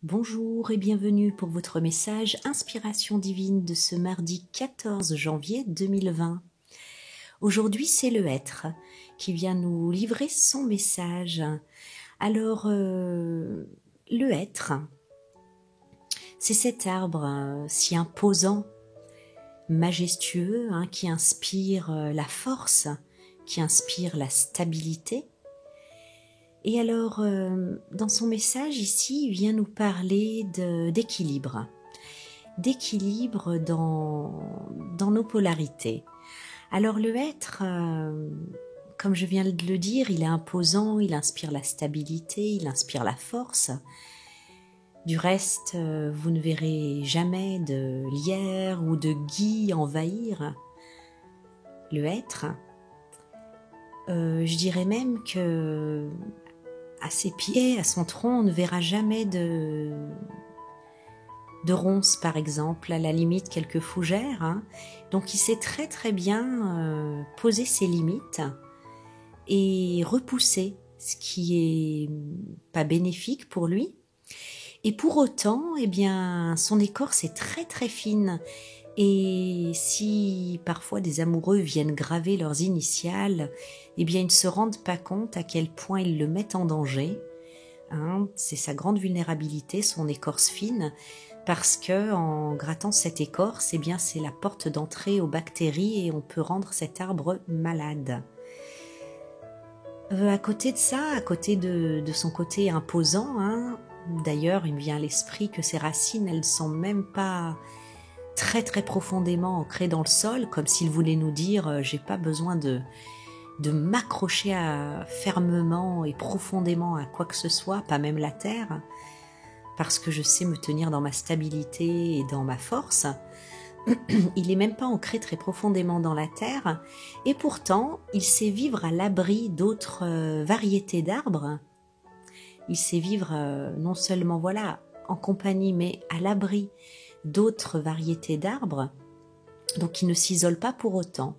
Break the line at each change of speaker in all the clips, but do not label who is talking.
Bonjour et bienvenue pour votre message Inspiration divine de ce mardi 14 janvier 2020. Aujourd'hui, c'est le Hêtre qui vient nous livrer son message. Alors, le Hêtre, c'est cet arbre si imposant, majestueux, qui inspire la force, qui inspire la stabilité. Et alors, dans son message ici, il vient nous parler d'équilibre. D'équilibre dans nos polarités. Alors le Hêtre, comme je viens de le dire, il est imposant, il inspire la stabilité, il inspire la force. Du reste, vous ne verrez jamais de lierre ou de gui envahir le Hêtre. Je dirais même que à ses pieds, à son tronc, on ne verra jamais de ronces, par exemple, à la limite quelques fougères. Donc il sait très très bien poser ses limites et repousser ce qui est pas bénéfique pour lui. Et pour autant, eh bien, son écorce est très très fine. Et si parfois des amoureux viennent graver leurs initiales, eh bien ils ne se rendent pas compte à quel point ils le mettent en danger. C'est sa grande vulnérabilité, son écorce fine, parce que en grattant cette écorce, eh bien c'est la porte d'entrée aux bactéries et on peut rendre cet arbre malade. À côté de ça, à côté de son côté imposant, d'ailleurs il me vient à l'esprit que ses racines, elles ne sont même pas très très profondément ancré dans le sol, comme s'il voulait nous dire j'ai pas besoin de m'accrocher fermement et profondément à quoi que ce soit, pas même la terre, parce que je sais me tenir dans ma stabilité et dans ma force. Il est même pas ancré très profondément dans la terre, et pourtant il sait vivre à l'abri d'autres variétés d'arbres. Il sait vivre non seulement en compagnie, mais à l'abri d'autres variétés d'arbres, donc il ne s'isole pas pour autant.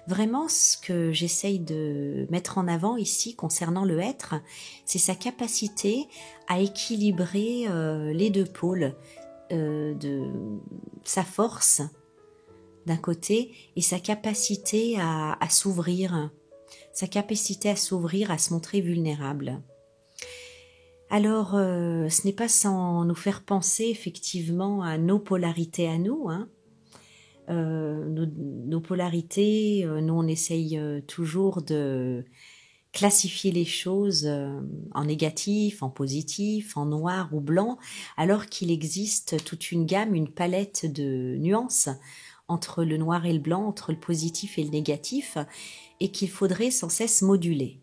Vraiment, ce que j'essaye de mettre en avant ici concernant le Hêtre, c'est sa capacité à équilibrer les deux pôles, de sa force d'un côté et sa capacité à s'ouvrir, à se montrer vulnérable. Alors, ce n'est pas sans nous faire penser effectivement à nos polarités à nous. Nos polarités, nous on essaye toujours de classifier les choses en négatif, en positif, en noir ou blanc, alors qu'il existe toute une gamme, une palette de nuances entre le noir et le blanc, entre le positif et le négatif, et qu'il faudrait sans cesse moduler.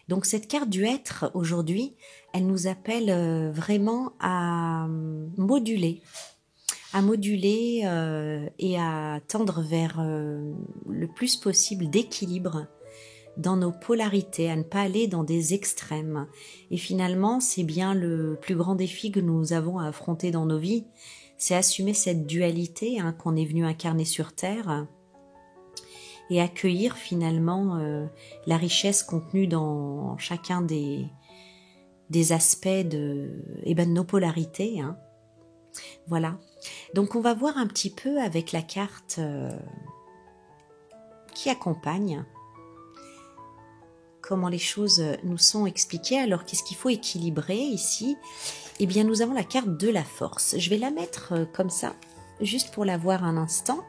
Donc cette carte du Hêtre aujourd'hui, elle nous appelle vraiment à moduler et à tendre vers le plus possible d'équilibre dans nos polarités, à ne pas aller dans des extrêmes. Et finalement, c'est bien le plus grand défi que nous avons à affronter dans nos vies, c'est assumer cette dualité qu'on est venu incarner sur Terre, et accueillir finalement la richesse contenue dans chacun des aspects de nos polarités. Voilà. Donc on va voir un petit peu avec la carte qui accompagne comment les choses nous sont expliquées. Alors qu'est-ce qu'il faut équilibrer ici? Eh bien nous avons la carte de la force. Je vais la mettre comme ça, juste pour la voir un instant.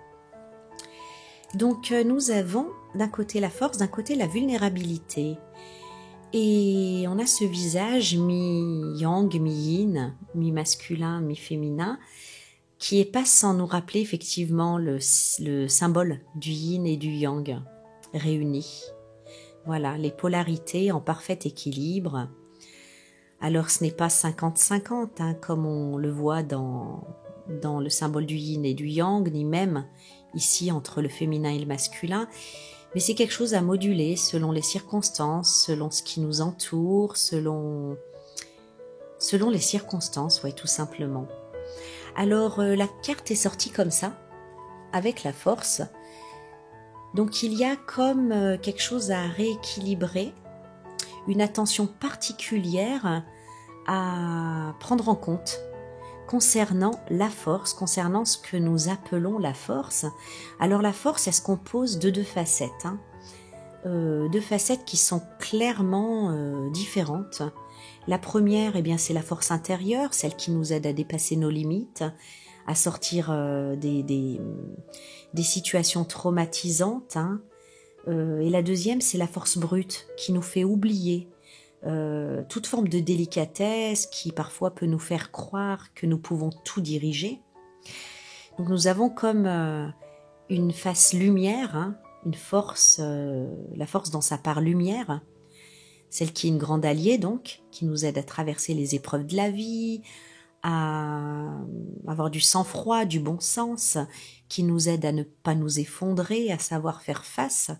Donc nous avons d'un côté la force, d'un côté la vulnérabilité. Et on a ce visage mi-yang, mi-yin, mi-masculin, mi-féminin, qui est pas sans nous rappeler effectivement le symbole du yin et du yang réunis. Voilà, les polarités en parfait équilibre. Alors ce n'est pas 50-50, comme on le voit dans le symbole du yin et du yang, ni même ici entre le féminin et le masculin, mais c'est quelque chose à moduler selon les circonstances, selon ce qui nous entoure, selon les circonstances, tout simplement. Alors la carte est sortie comme ça, avec la force. Donc il y a comme quelque chose à rééquilibrer, une attention particulière à prendre en compte concernant la force, concernant ce que nous appelons la force. Alors la force, elle se compose de deux facettes, deux facettes qui sont clairement différentes. La première, eh bien, c'est la force intérieure, celle qui nous aide à dépasser nos limites, à sortir des situations traumatisantes. Et la deuxième, c'est la force brute qui nous fait oublier toute forme de délicatesse qui parfois peut nous faire croire que nous pouvons tout diriger. Donc nous avons comme une face lumière, une force, la force dans sa part lumière, celle qui est une grande alliée donc, qui nous aide à traverser les épreuves de la vie, à avoir du sang-froid, du bon sens, qui nous aide à ne pas nous effondrer, à savoir faire face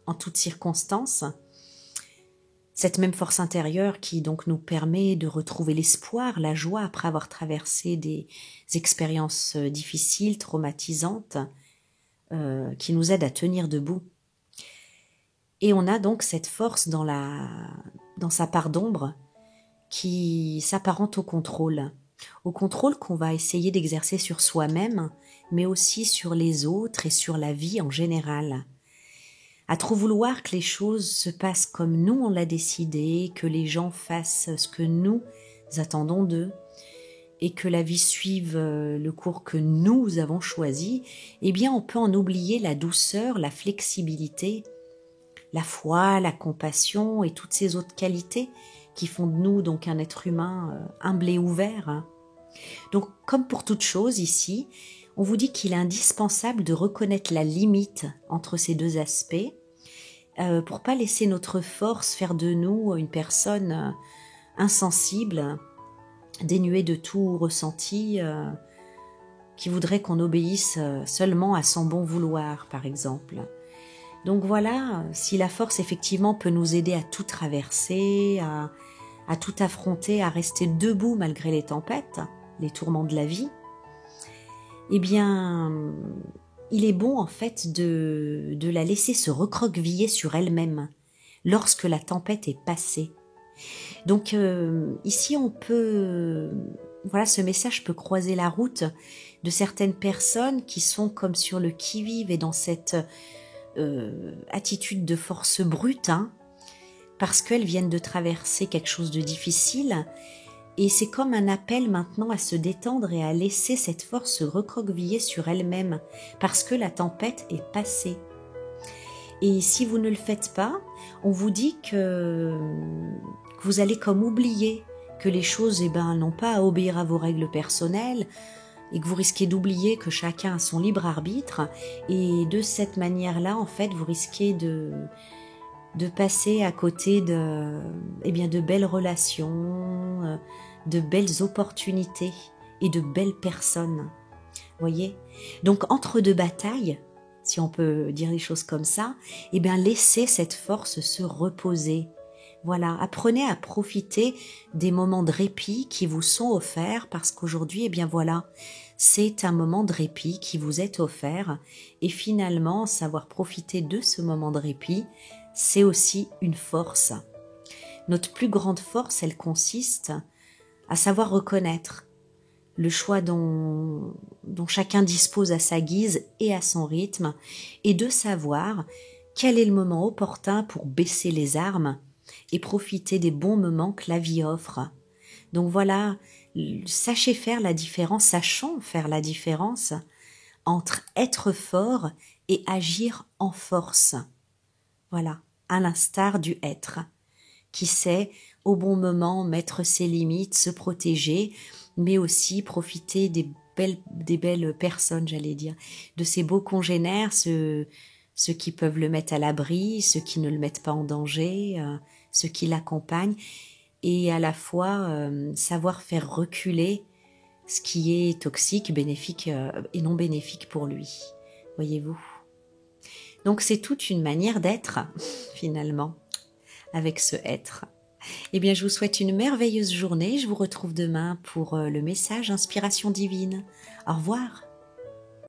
en toutes circonstances. Cette même force intérieure qui donc nous permet de retrouver l'espoir, la joie après avoir traversé des expériences difficiles, traumatisantes, qui nous aide à tenir debout. Et on a donc cette force dans sa part d'ombre qui s'apparente au contrôle qu'on va essayer d'exercer sur soi-même, mais aussi sur les autres et sur la vie en général. À trop vouloir que les choses se passent comme nous on l'a décidé, que les gens fassent ce que nous attendons d'eux, et que la vie suive le cours que nous avons choisi, eh bien on peut en oublier la douceur, la flexibilité, la foi, la compassion et toutes ces autres qualités qui font de nous donc un être humain humble et ouvert. Donc comme pour toute chose ici, on vous dit qu'il est indispensable de reconnaître la limite entre ces deux aspects pour pas laisser notre force faire de nous une personne insensible, dénuée de tout ressenti, qui voudrait qu'on obéisse seulement à son bon vouloir, par exemple. Donc voilà, si la force effectivement peut nous aider à tout traverser, à tout affronter, à rester debout malgré les tempêtes, les tourments de la vie, eh bien, il est bon en fait de la laisser se recroqueviller sur elle-même lorsque la tempête est passée. Donc ici on peut, voilà, ce message peut croiser la route de certaines personnes qui sont comme sur le qui-vive et dans cette attitude de force brute, parce qu'elles viennent de traverser quelque chose de difficile. Et c'est comme un appel maintenant à se détendre et à laisser cette force se recroqueviller sur elle-même, parce que la tempête est passée. Et si vous ne le faites pas, on vous dit que vous allez comme oublier que les choses n'ont pas à obéir à vos règles personnelles, et que vous risquez d'oublier que chacun a son libre arbitre, et de cette manière-là, en fait, vous risquez de passer à côté de belles relations, de belles opportunités et de belles personnes. Voyez ? Donc, entre deux batailles, si on peut dire les choses comme ça, laissez cette force se reposer. Voilà, apprenez à profiter des moments de répit qui vous sont offerts, parce qu'aujourd'hui, voilà, c'est un moment de répit qui vous est offert, et finalement, savoir profiter de ce moment de répit, c'est aussi une force. Notre plus grande force, elle consiste à savoir reconnaître le choix dont chacun dispose à sa guise et à son rythme, et de savoir quel est le moment opportun pour baisser les armes et profiter des bons moments que la vie offre. Donc voilà, sachons faire la différence entre être fort et agir en force. Voilà, à l'instar du être, qui sait au bon moment mettre ses limites, se protéger, mais aussi profiter des belles personnes, de ces beaux congénères, ceux qui peuvent le mettre à l'abri, ceux qui ne le mettent pas en danger, ceux qui l'accompagnent, et à la fois savoir faire reculer ce qui est toxique, bénéfique et non bénéfique pour lui. Voyez-vous ? Donc c'est toute une manière d'être, finalement, avec ce être. Je vous souhaite une merveilleuse journée. Je vous retrouve demain pour le message Inspiration divine. Au revoir.